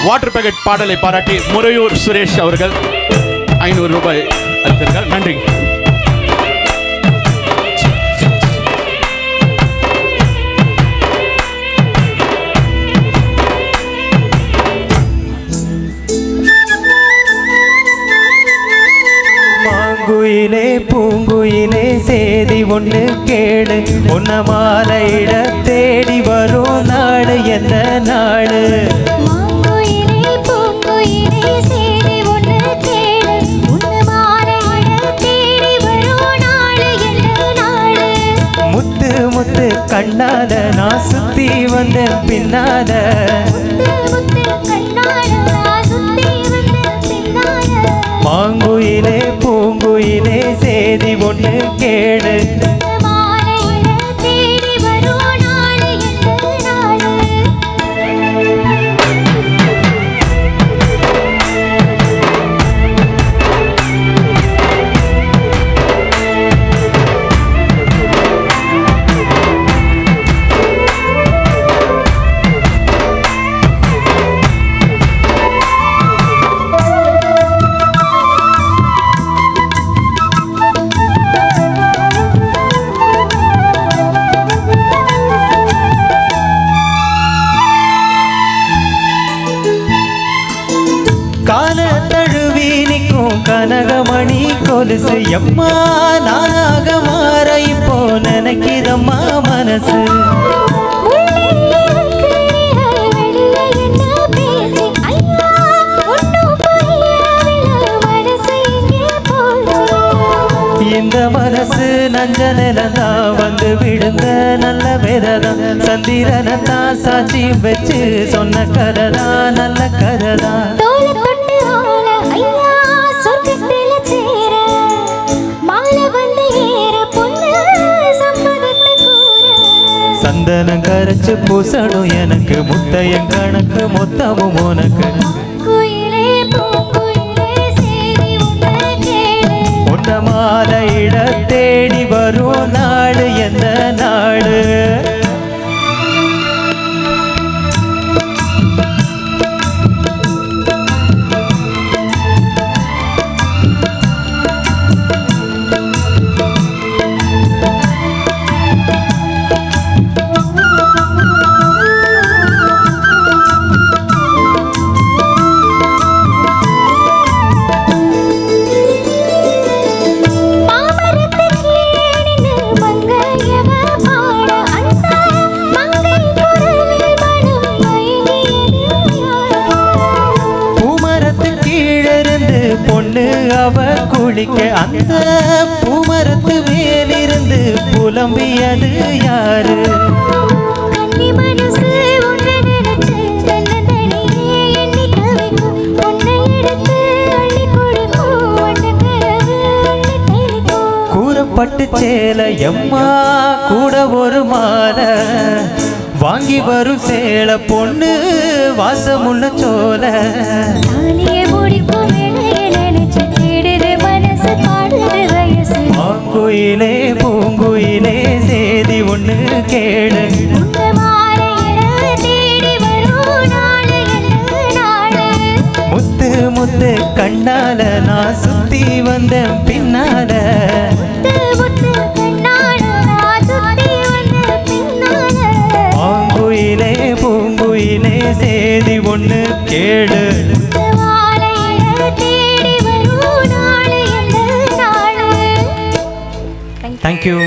Water packet பாடலை பாராட்டி முறையூர் சுரேஷ் அவர்கள் 500 ரூபாய் அளித்தார்கள். நன்றி. மாங்குயிலே பூங்குயிலே சேதி ஒன்று கேளு, உன்ன மாலையிட தேடி வரும் நாடு எந்த நாடு? முத்து முத்து கண்ணால நான் சுத்தி வந்த பின்னால, மாங்குயிலே பூங்குயிலே சேதி ஒன்று கேளு, கால தழுவி நிற்கும் கனகமணி கொலுசு, எம்மா நானாக மாற இப்போ நினைக்கிறம்மா மனசு. இந்த மனசு நஞ்ச நிலந்தான் வந்து விழுந்த நல்ல வேததான், சந்திரனத்தான் சாட்சி வச்சு சொன்ன கதைதான் நல்ல கதைதான். சந்தனம் கரைச்சு பூசணும் எனக்கு, முத்தையன் கணக்கு மொத்தமும் உனக்கு. உன்ன மாலையிட தேடி வரும் நாடு எந்த நாடு? பொண்ணு அவ குளிக்க அந்த பூமரத்து மேலிருந்து புலம்பியது யாரு? கூறப்பட்டு சேல எம்மா கூட ஒரு மாலை வாங்கி வரும் சேல பொண்ணு வாசமுள்ள சோல. மாங்குயிலே பூங்குயிலே சேதி ஒன்று கேளு, முத்து முத்து கண்ணால நான் சுத்தி வந்த பின்னால, மாங்குயிலே பூங்குயிலே சேதி ஒன்று கேளு. Thank you.